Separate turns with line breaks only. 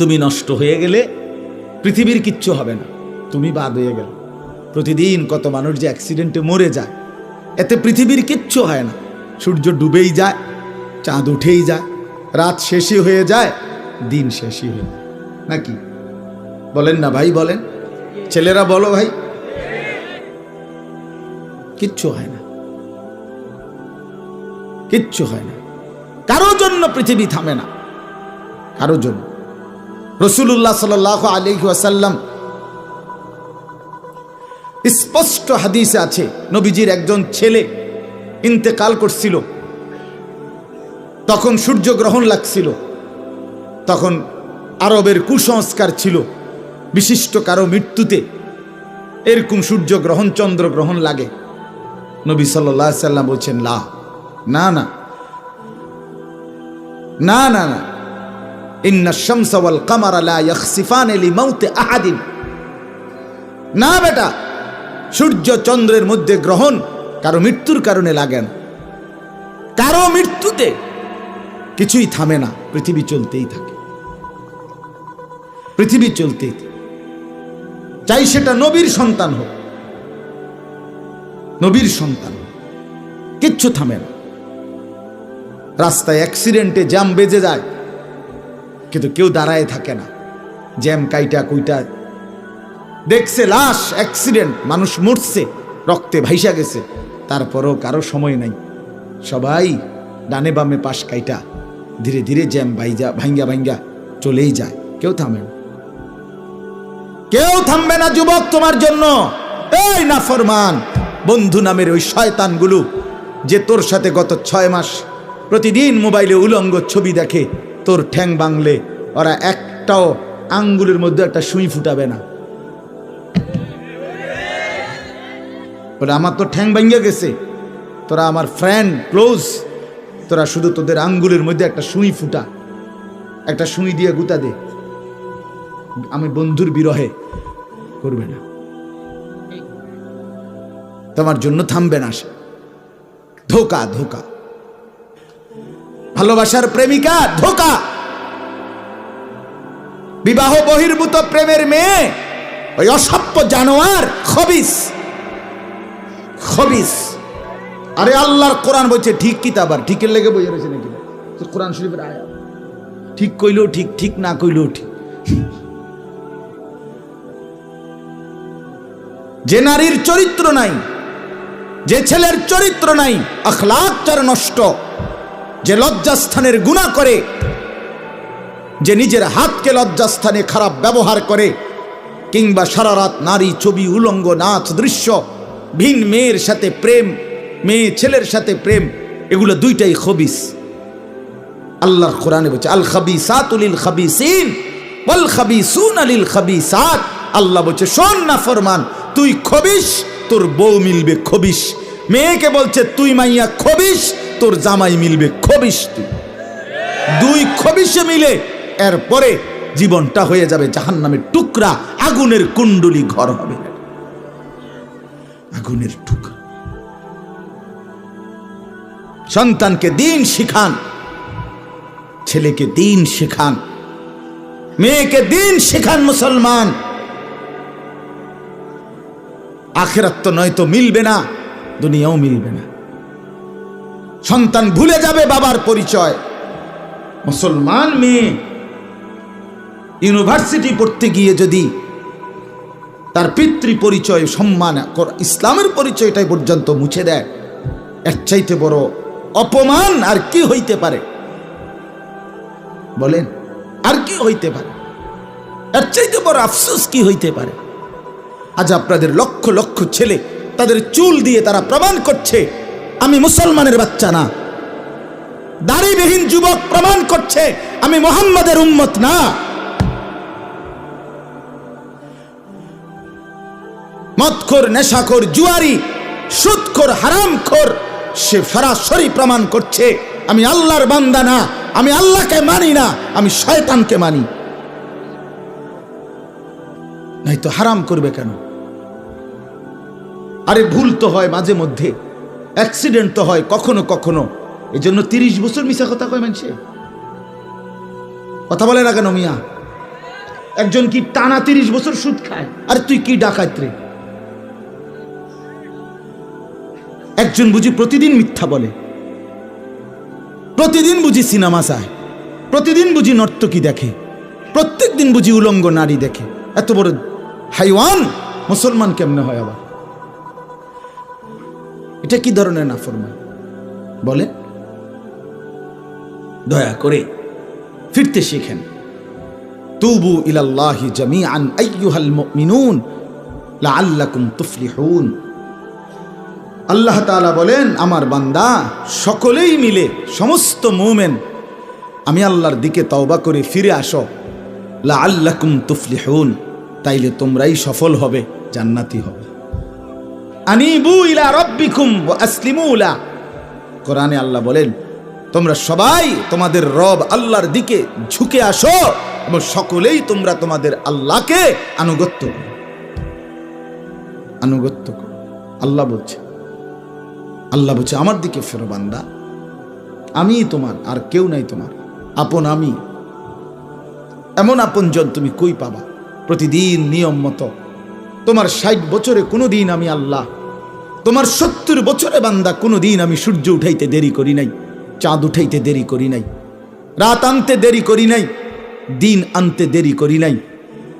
তুমি নষ্ট হয়ে গেলে পৃথিবীর কিচ্ছু হবে না, তুমি বাদ হয়ে গেল। প্রতিদিন কত মানুষ যে অ্যাক্সিডেন্টে মরে যায়, এতে পৃথিবীর কিচ্ছু হয় না। সূর্য ডুবেই যায়, চাঁদ উঠেই যায়, রাত শেষই হয়ে যায়, দিন শেষই হয়ে যায়, নাকি বলেন না ভাই? বলেন ছেলেরা, বলো ভাই, কিচ্ছু হয় না, কিচ্ছু হয় না। কারো জন্য পৃথিবী থামে না, কারো জন্য। রাসূলুল্লাহ সাল্লাল্লাহু আলাইহি ওয়াসাল্লাম স্পষ্ট হাদিসে আছে, নবীজির একজন ছেলে ইন্তেকাল করছিল, তখন সূর্যগ্রহণ লাগছিল। তখন আরবের কুসংস্কার ছিল, বিশিষ্ট কারো মৃত্যুতে এরকম সূর্যগ্রহণ চন্দ্রগ্রহণ লাগে। নবী সাল্লাল্লাহু আলাইহি ওয়াসাল্লাম বলছেন, না না না না না না, ইন্না শামসা ওয়াল কামারা লা ইয়াখসিফানি লিমাউতি আহাদিন। না বেটা, সূর্য চন্দ্রের মধ্যে গ্রহণ কারো মৃত্যুর কারণে লাগে না। কারো মৃত্যুতে কিছুই থামে না, পৃথিবী চলতেই থাকে, পৃথিবী চলতেই থাকে। চাই সেটা নবীর সন্তান হোক, নবীর সন্তান, কিচ্ছু থামে না। রাস্তায় অ্যাক্সিডেন্টে জ্যাম বেজে যায়, কিন্তু কেউ দাঁড়ায় থাকে না। জ্যাম কাইটা কুইটা দেখছে, লাশ, অ্যাক্সিডেন্ট, মানুষ মরছে, রক্তে ভাইসা গেছে, তারপরও কারো সময় নাই। সবাই ডানে বামে পাশ কাইটা ধীরে ধীরে জ্যাম ভাঙ্গা ভাঙ্গা চলেই যায়, কেউ থামে না, কেউ থামবে না যুবক তোমার জন্য। এই নাফরমান বন্ধু নামের ওই শয়তানগুলো যে তোর সাথে গত 6 মাস প্রতিদিন মোবাইলে উলঙ্গ ছবি দেখে, তোর ঠ্যাং বাংলে ওরা একটাও আঙ্গুলের মধ্যে একটা সুই ফুটাবে না। বলে আমার তো ঠ্যাং ভাঙ্গা গেছে, তোরা আমার ফ্রেন্ড ক্লোজ, তোরা শুধু তোদের আঙ্গুলের মধ্যে একটা সুই ফুটা, একটা সুই দিয়ে গুতা দে, আমি বন্ধুর বিরহে করবে না, তোমার জন্য থামবে না সে। ধোকা, ধোকা, ভালোবাসার প্রেমিকা ধোকা, বিবাহ বহির্ভূত প্রেমের মেয়ে ওই অসভ্য জানোয়ার, খবিস, খবিস। আরে আল্লাহর কোরআন বলছে ঠিক কিতাব, আর ঠিকের লেগে বই রয়েছে নাকি? কোরআন শরীফের আয়াত, ঠিক কইলেও ঠিক, ঠিক না কইলেও ঠিক। যে নারীর চরিত্র নাই, যে ছেলের চরিত্র নাই, আখলাক তার নষ্ট, যে লজ্জাস্থানের গুনাহ করে, যে নিজের হাতকে লজ্জাস্থানে খারাপ ব্যবহার করে, কিংবা সারা রাত নারী ছবি, উলঙ্গ নাচ দৃশ্য, ভিন মেয়ের সাথে প্রেম, মেয়ে ছেলের সাথে প্রেম, এগুলো দুইটাই খবিস। আল্লাহর কোরআনে বলছে আল খাবিসাতু লিল খাবিসিন ওয়াল খাবিসুনা লিল খাবিসাত। আল্লাহ বলছে শোন না ফরমান, তুই খবিস, তোর বউ মিলবে খবিস। মেয়েকে বলছে তুই মাইয়া খবিস, তোর জামাই মিলবে খবিস। তুই দুই খবিসে মিলে এরপরে জীবনটা হয়ে যাবে জাহান্নামের টুকরা, আগুনের কুণ্ডলী ঘর হবে, আগুনের টুকরা। সন্তানকে দিন শিখান, ছেলেকে দিন শিখান, মেয়েকে দিন শিখান মুসলমান। আখিরাত তো নয়তো মিলবে না, দুনিয়াও মিলবে না। সন্তান ভুলে যাবে বাবার পরিচয়। মুসলমান মেয়ে ইউনিভার্সিটি পড়তে গিয়ে যদি তার পিতৃ পরিচয়, সম্মান, ইসলামের পরিচয়টাই পর্যন্ত মুছে দেয়, এর চাইতে বড় অপমান আর কি হইতে পারে? বলেন, আর কি হইতে পারে? এর চাইতে বড় আফসোস কি হইতে পারে? আজ আপনাদের লক্ষ লক্ষ ছেলে তাদের চুল দিয়ে তারা প্রমাণ করছে আমি মুসলমানের বাচ্চা না। দাড়িবিহীন যুবক প্রমাণ করছে আমি মুহাম্মাদের উম্মত না। মদখোর, নেশাখোর, জুয়ারি, সুদখোর, হারামখোর, সে সরাসরি প্রমাণ করছে আমি আল্লাহর বান্দা না, আমি আল্লাহকে মানি না, আমি শয়তানকে মানি। নাই তো হারাম করবে কেন? আরে ভুল তো হয় মাঝে মধ্যে, অ্যাক্সিডেন্ট তো হয় কখনো কখনো, এই জন্য 30 বছর মিশা কথা কয় মানুষে। কথা বলে না কেন মিয়া? একজন কি টানা 30 বছর সুদ খায়, আর তুই কি ডাকাত রে? একজন বুঝি প্রতিদিন মিথ্যা বলে, প্রতিদিন বুঝি সিনেমা চায়, প্রতিদিন বুঝি নর্তকী দেখে, প্রত্যেক দিন বুঝি উলঙ্গ নারী দেখে। এত বড় হাইওয়ান মুসলমান কেমনে হয় আবার? এটা কি ধরনের নাফরমান বলে? দয়া করে ফিরতে শিখেন। তুবু ইলাল্লাহি জামিআন আইয়ুহাল মুমিনুন লাআল্লাকুম তুফলিহুন। আল্লাহ তাআলা বলেন, আমার বান্দা সকলেই মিলে, সমস্ত মুমিন আমি আল্লাহর দিকে তওবা করে ফিরে আসো, লাআল্লাকুম তুফলিহুন, তাইলে তোমরাই সফল হবে, জান্নাতি হবে। আনিবু ইলা রাব্বিকুম ওয়া আসলিমু লা। কোরআনে আল্লাহ বলেন, তোমরা সবাই তোমাদের রব আল্লাহর দিকে ঝুঁকে আসো এবং সকলেই তোমরা তোমাদের আল্লাহকে আনুগত্য করো, আনুগত্য করো। আল্লাহ বলছে, আল্লাহ বলছে আমার দিকে ফেরো বান্দা, আমি তোমার, আর কেউ নাই তোমার আপন। আমি এমন আপনজন তুমি কই পাবা? প্রতিদিন নিয়ম মতো তোমার 60 বছরে কোনোদিন আমি আল্লাহ, তোমার 70 বছরে বান্দা কোনোদিন আমি সূর্য উঠাইতে দেরি করি নাই, চাঁদ উঠাইতে দেরি করি নাই, রাত আনতে দেরি করি নাই, দিন আনতে দেরি করি নাই।